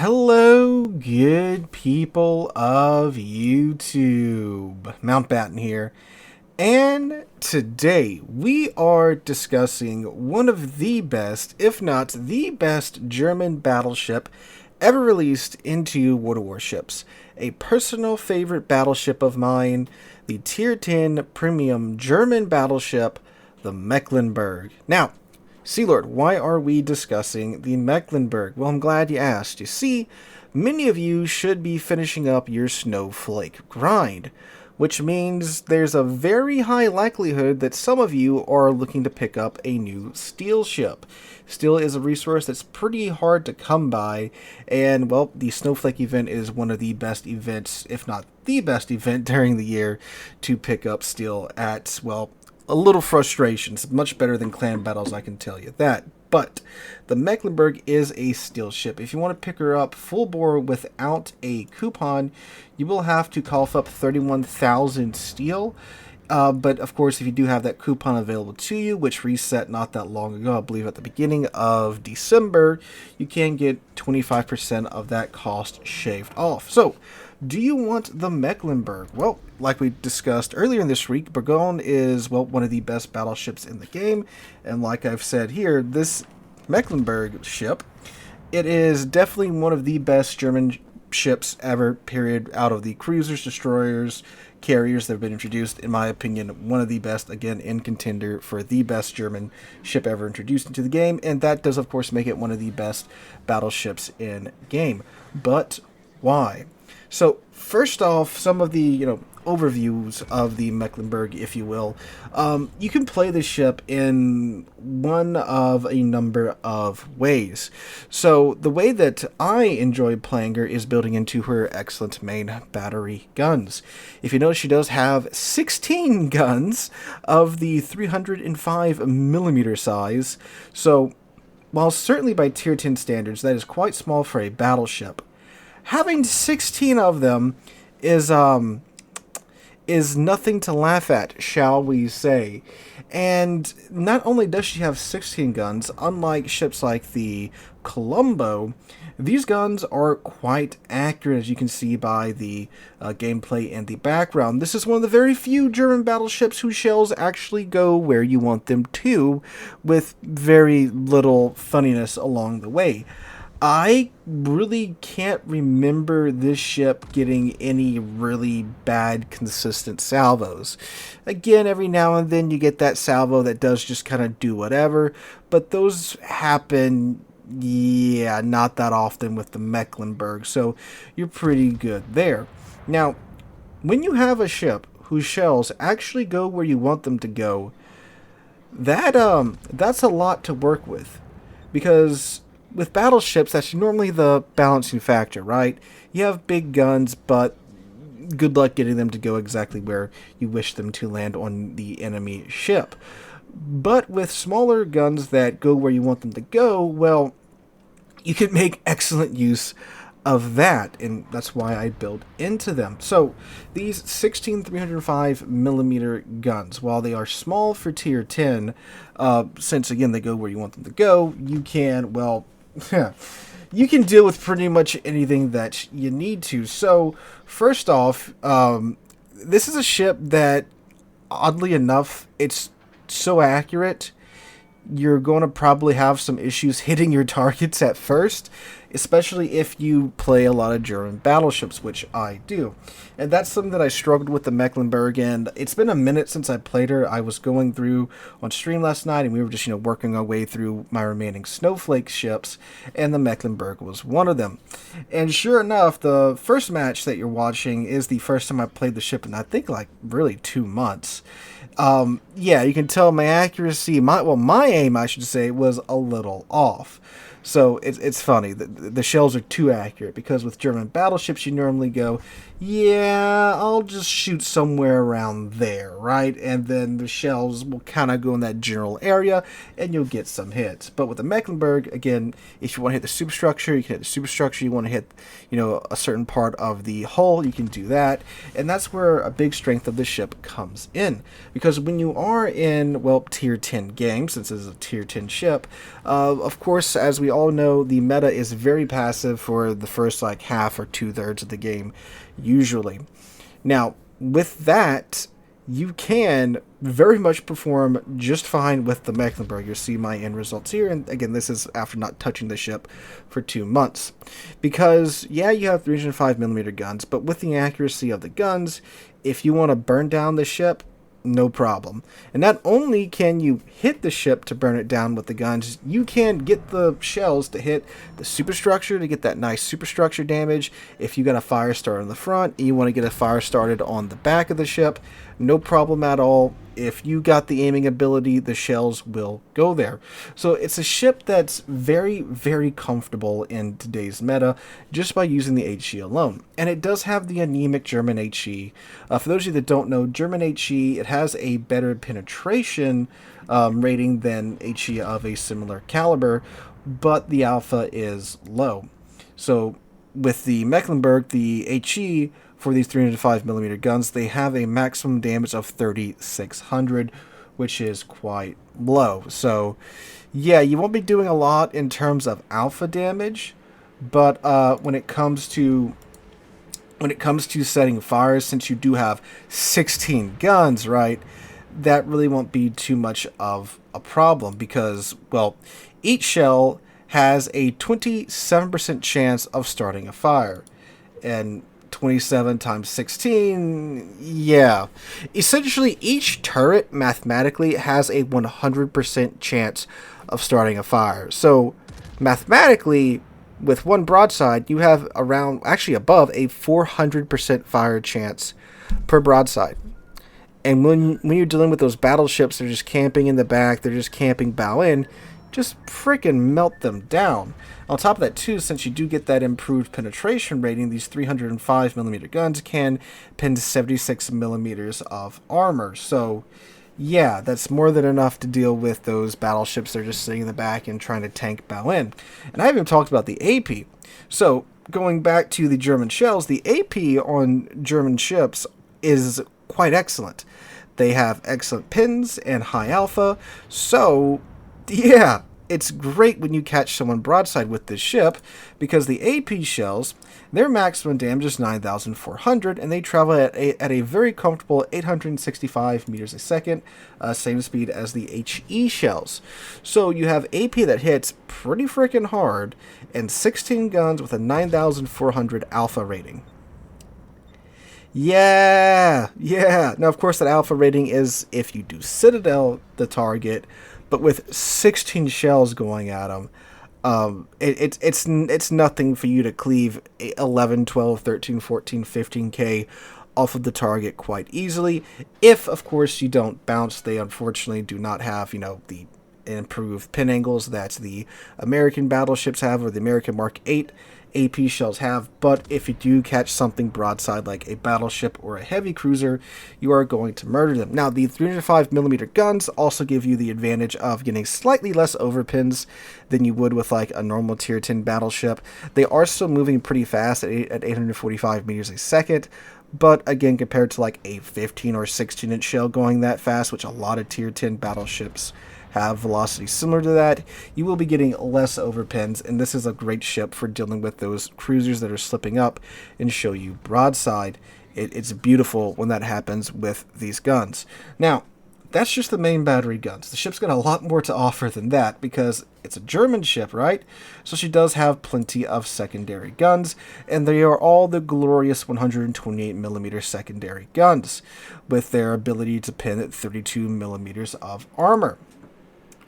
Hello, good people of YouTube. Mountbatten here. And today we are discussing one of the best, if not the best, German battleship ever released into World of Warships. A personal favorite battleship of mine, the Tier 10 Premium German Battleship, the Mecklenburg. Now, Sealord, why are we discussing the Mecklenburg? Well, I'm glad you asked. You see, many of you should be finishing up your snowflake grind, which means there's a very high likelihood that some of you are looking to pick up a new steel ship. Steel is a resource that's pretty hard to come by, and, well, the snowflake event is one of the best events, if not the best event during the year to pick up steel at, well, a little frustration. It's much better than clan battles, I can tell you that. But the Mecklenburg is a steel ship. If you want to pick her up full bore without a coupon, you will have to cough up 31,000 steel. But of course, if you do have that coupon available to you, which reset not that long ago, I believe at the beginning of December, you can get 25% of that cost shaved off. So, do you want the Mecklenburg? Well, like we discussed earlier in this week, Burgoyne is, well, one of the best battleships in the game. And like I've said here, this Mecklenburg ship, it is definitely one of the best German ships ever, period, out of the cruisers, destroyers, carriers that have been introduced. In my opinion, one of the best, again, in contender for the best German ship ever introduced into the game. And that does, of course, make it one of the best battleships in game. But why? So, first off, some of the, overviews of the Mecklenburg, if you will. You can play the ship in one of a number of ways. So, the way that I enjoy playing her is building into her excellent main battery guns. If you notice, she does have 16 guns of the 305mm size. So, while certainly by Tier 10 standards, that is quite small for a battleship, having 16 of them is nothing to laugh at, shall we say. And not only does she have 16 guns, unlike ships like the Colombo, these guns are quite accurate, as you can see by the gameplay in the background. This is one of the very few German battleships whose shells actually go where you want them to, with very little funniness along the way. I really can't remember this ship getting any really bad, consistent salvos. Again, every now and then you get that salvo that does just kind of do whatever, but those happen, yeah, not that often with the Mecklenburg, so you're pretty good there. Now, when you have a ship whose shells actually go where you want them to go, that's a lot to work with, because with battleships, that's normally the balancing factor, right? You have big guns, but good luck getting them to go exactly where you wish them to land on the enemy ship. But with smaller guns that go where you want them to go, well, you can make excellent use of that, and that's why I build into them. So these 16 305mm guns, while they are small for tier 10, since again they go where you want them to go, you can, well, you can deal with pretty much anything that you need to. So first off, this is a ship that, oddly enough, it's so accurate, you're going to probably have some issues hitting your targets at first, especially if you play a lot of German battleships, which I do. And that's something that I struggled with the Mecklenburg, and it's been a minute since I played her. I was going through on stream last night, and we were just, working our way through my remaining snowflake ships, and the Mecklenburg was one of them. And sure enough, the first match that you're watching is the first time I played the ship in, I think, like, really 2 months. Yeah, you can tell my accuracy, my aim, I should say, was a little off. So it's funny. The shells are too accurate, because with German battleships you normally go, yeah, I'll just shoot somewhere around there, right? And then the shells will kind of go in that general area, and you'll get some hits. But with the Mecklenburg, again, if you want to hit the superstructure, you can hit the superstructure. You want to hit, a certain part of the hull, you can do that. And that's where a big strength of the ship comes in. Because when you are in, well, tier 10 games, since this is a tier 10 ship, of course, as we we all know the meta is very passive for the first like half or 2/3 of the game, usually. Now, with that, you can very much perform just fine with the Mecklenburg. You'll see my end results here, and again, this is after not touching the ship for 2 months. Because, yeah, you have 305mm guns, but with the accuracy of the guns, if you want to burn down the ship, no problem. And not only can you hit the ship to burn it down with the guns, you can get the shells to hit the superstructure to get that nice superstructure damage. If you got a fire starter on the front and you want to get a fire started on the back of the ship, no problem at all. If you got the aiming ability, the shells will go there. So it's a ship that's very, very comfortable in today's meta just by using the HE alone. And it does have the anemic German HE. For those of you that don't know, German HE, it has a better penetration rating than HE of a similar caliber, but the alpha is low. So with the Mecklenburg, the HE, for these 305mm guns, they have a maximum damage of 3,600, which is quite low. So, yeah, you won't be doing a lot in terms of alpha damage, but when it comes to setting fires, since you do have 16 guns, right, that really won't be too much of a problem because, well, each shell has a 27% chance of starting a fire, and 27 times 16, yeah. Essentially, each turret mathematically has a 100% chance of starting a fire. So, mathematically, with one broadside, you have around, actually above, a 400% fire chance per broadside. And when you're dealing with those battleships, they're just camping in the back, they're just camping bow in, just freaking melt them down. On top of that too, since you do get that improved penetration rating, these 305mm guns can pen 76mm of armor. So yeah, that's more than enough to deal with those battleships that are just sitting in the back and trying to tank bow in. And I haven't even talked about the AP. So going back to the German shells, the AP on German ships is quite excellent. They have excellent pins and high alpha, so yeah, it's great when you catch someone broadside with this ship, because the AP shells, their maximum damage is 9,400, and they travel at a very comfortable 865 meters a second, same speed as the HE shells. So you have AP that hits pretty freaking hard, and 16 guns with a 9,400 alpha rating. Yeah. Now, of course, that alpha rating is if you do Citadel the target, but with 16 shells going at them, it's nothing for you to cleave 11, 12, 13, 14, 15k off of the target quite easily. If, of course, you don't bounce, they unfortunately do not have, the improved pin angles that the American battleships have, or the American Mark 8 AP shells have. But if you do catch something broadside like a battleship or a heavy cruiser, you are going to murder them. Now, the 305mm guns also give you the advantage of getting slightly less overpins than you would with like a normal tier 10 battleship. They are still moving pretty fast at 845 meters a second, but again, compared to like a 15 or 16 inch shell going that fast, which a lot of tier 10 battleships have velocity similar to that, you will be getting less overpins, and this is a great ship for dealing with those cruisers that are slipping up and show you broadside. It's beautiful when that happens with these guns. Now, that's just the main battery guns. The ship's got a lot more to offer than that because it's a German ship, right? So she does have plenty of secondary guns, and they are all the glorious 128mm secondary guns with their ability to pin at 32mm of armor.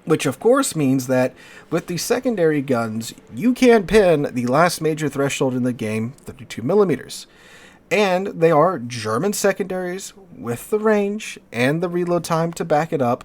Which of course means that with the secondary guns, you can pin the last major threshold in the game, 32mm. And they are German secondaries with the range and the reload time to back it up.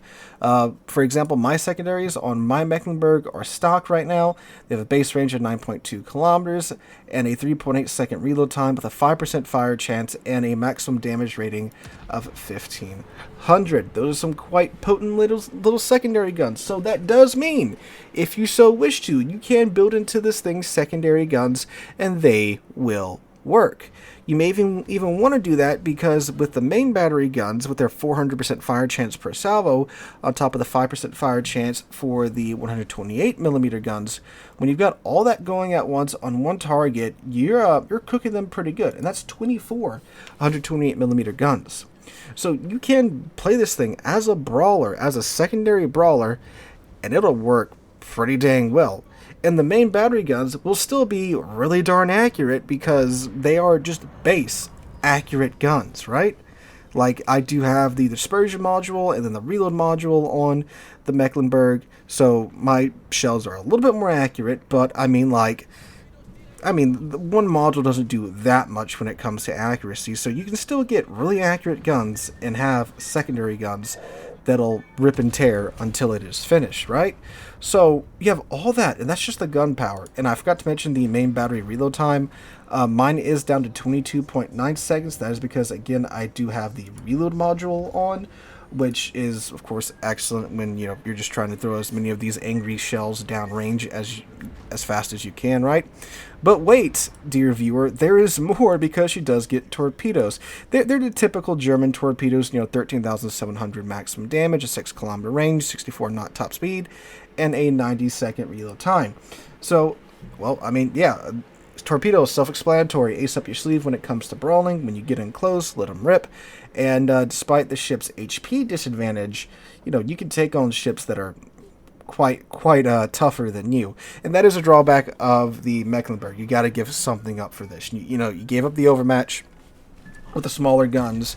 For example, my secondaries on my Mecklenburg are stock right now. They have a base range of 9.2 kilometers and a 3.8 second reload time with a 5% fire chance and a maximum damage rating of 1,500. Those are some quite potent little secondary guns. So that does mean, if you so wish to, you can build into this thing secondary guns, and they will work. You may even want to do that because with the main battery guns, with their 400% fire chance per salvo, on top of the 5% fire chance for the 128mm guns, when you've got all that going at once on one target, you're cooking them pretty good, and that's 24 128mm guns. So you can play this thing as a brawler, as a secondary brawler, and it'll work pretty dang well. And the main battery guns will still be really darn accurate because they are just base accurate guns, right? Like, I do have the dispersion module and then the reload module on the Mecklenburg, so my shells are a little bit more accurate, but I mean, the one module doesn't do that much when it comes to accuracy, so you can still get really accurate guns and have secondary guns that'll rip and tear until it is finished, right? So you have all that, and that's just the gun power. And I forgot to mention the main battery reload time. Mine is down to 22.9 seconds. That is because, again, I do have the reload module on, which is, of course, excellent when you're just trying to throw as many of these angry shells downrange as fast as you can, right? But wait, dear viewer, there is more because she does get torpedoes. They're the typical German torpedoes, 13,700 maximum damage, a 6-kilometer range, 64 knot top speed, and a 90-second reload time. So, well, I mean, yeah, torpedo is self-explanatory. Ace up your sleeve when it comes to brawling. When you get in close, let them rip. And despite the ship's HP disadvantage, you can take on ships that are quite tougher than you. And that is a drawback of the Mecklenburg. You got to give something up for this. You gave up the overmatch with the smaller guns,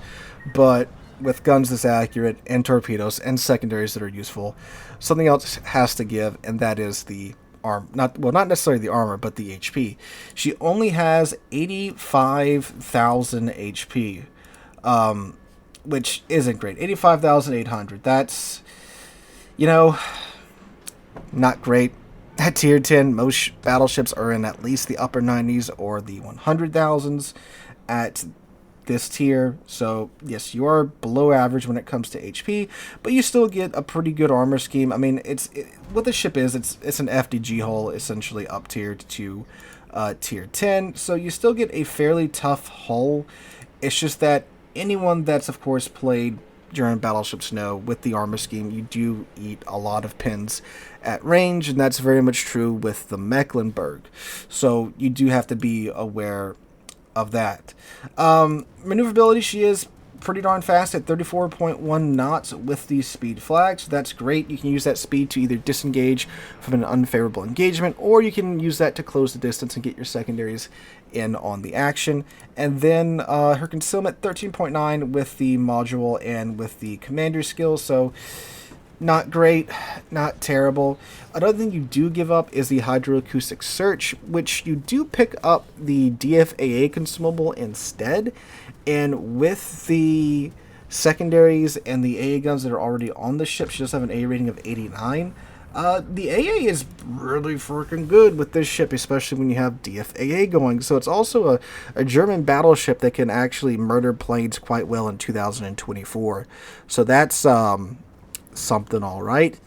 but with guns this accurate and torpedoes and secondaries that are useful, something else has to give, and that is the not necessarily the armor, but the HP. She only has 85,000 HP, which isn't great. 85,800. That's, not great. At tier 10, most battleships are in at least the upper 90s or the 100,000s at this tier. So, yes, you are below average when it comes to HP, but you still get a pretty good armor scheme. I mean, what the ship is, it's an FDG hull, essentially up tiered to tier 10. So you still get a fairly tough hull. It's just that anyone that's, of course, played German battleships know with the armor scheme, you do eat a lot of pins at range, and that's very much true with the Mecklenburg. So you do have to be aware of that. Maneuverability, she is pretty darn fast at 34.1 knots with the speed flag, so that's great. You can use that speed to either disengage from an unfavorable engagement, or you can use that to close the distance and get your secondaries in on the action. And then her concealment 13.9 with the module and with the commander skill, so not great, not terrible. Another thing you do give up is the hydroacoustic search, which you do pick up the DFAA consumable instead. And with the secondaries and the AA guns that are already on the ship, she does have an A rating of 89. The AA is really freaking good with this ship, especially when you have DFAA going. So it's also a German battleship that can actually murder planes quite well in 2024. So that's something, all right.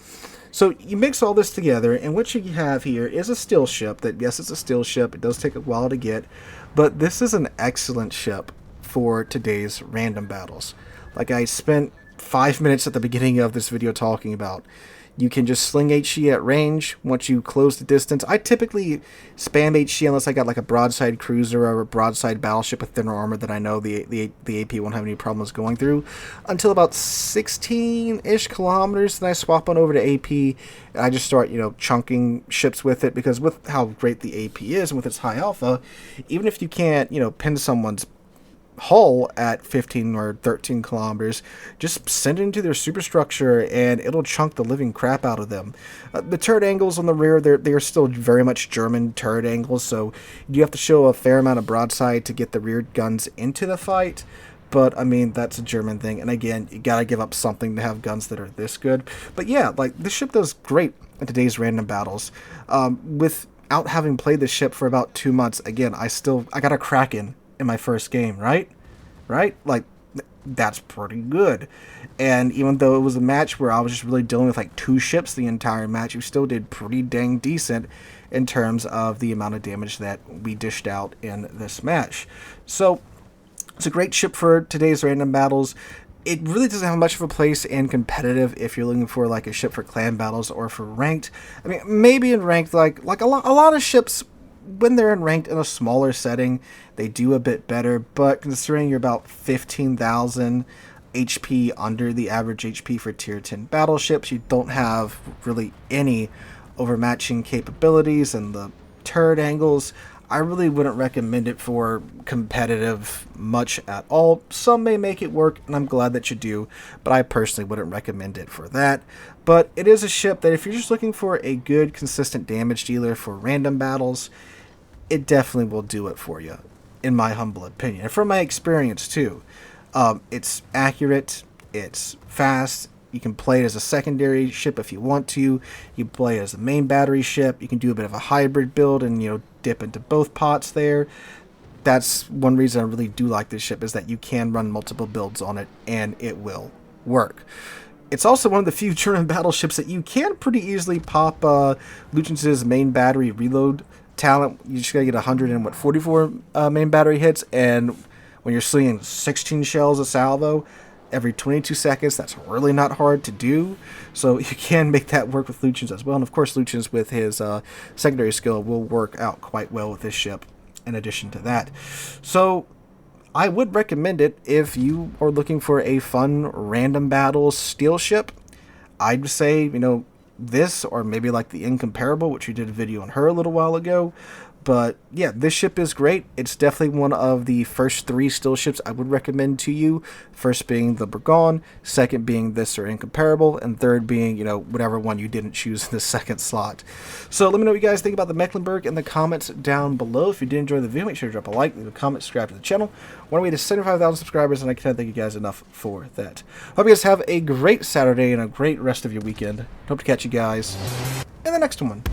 So you mix all this together, and what you have here is a still ship that, yes, it's a still ship. It does take a while to get, but this is an excellent ship for today's random battles. Like I spent 5 minutes at the beginning of this video talking about, you can just sling HE at range once you close the distance. I typically spam HE unless I got like a broadside cruiser or a broadside battleship with thinner armor that I know the AP won't have any problems going through, until about 16-ish kilometers. Then I swap on over to AP, and I just start, chunking ships with it, because with how great the AP is and with its high alpha, even if you can't, pin someone's hull at 15 or 13 kilometers, just send it into their superstructure and it'll chunk the living crap out of them. The turret angles on the rear, they're still very much German turret angles, so you have to show a fair amount of broadside to get the rear guns into the fight. But, I mean, that's a German thing. And again, you gotta give up something to have guns that are this good. But yeah, like, this ship does great in today's random battles. Without having played this ship for about 2 months, again, I got a Kraken in my first game, right? Like, that's pretty good. And even though it was a match where I was just really dealing with like 2 ships the entire match, we still did pretty dang decent. in terms of the amount of damage that we dished out in this match. So it's a great ship for today's random battles. It really doesn't have much of a place in competitive if you're looking for like a ship for clan battles or for ranked. I mean, maybe in ranked, like a lot of ships, when they're in ranked in a smaller setting, they do a bit better. But considering you're about 15,000 HP under the average HP for tier 10 battleships, you don't have really any overmatching capabilities and the turret angles. I really wouldn't recommend it for competitive much at all. Some may make it work, and I'm glad that you do, but I personally wouldn't recommend it for that. But it is a ship that if you're just looking for a good, consistent damage dealer for random battles, it definitely will do it for you, in my humble opinion. And from my experience, too. It's accurate, it's fast. You can play it as a secondary ship if you want to. You can play it as a main battery ship. You can do a bit of a hybrid build and, dip into both pots there. That's one reason I really do like this ship, is that you can run multiple builds on it and it will work. It's also one of the few German battleships that you can pretty easily pop Lutyens's main battery reload talent. You just gotta get 144 main battery hits, and when you're slinging 16 shells a salvo every 22 seconds, that's really not hard to do. So you can make that work with Lutyens as well. And of course, Lutyens with his secondary skill will work out quite well with this ship in addition to that. So I would recommend it if you are looking for a fun random battle steel ship. I'd say, this, or maybe like the Incomparable, which we did a video on her a little while ago. But yeah, this ship is great. It's definitely one of the first 3 steel ships I would recommend to you. First being the Burgon, second being this or Incomparable, and third being, whatever one you didn't choose in the second slot. So let me know what you guys think about the Mecklenburg in the comments down below. If you did enjoy the video, make sure to drop a like, leave a comment, subscribe to the channel. We're on our way to 75,000 subscribers, and I can't thank you guys enough for that. Hope you guys have a great Saturday and a great rest of your weekend. Hope to catch you guys in the next one.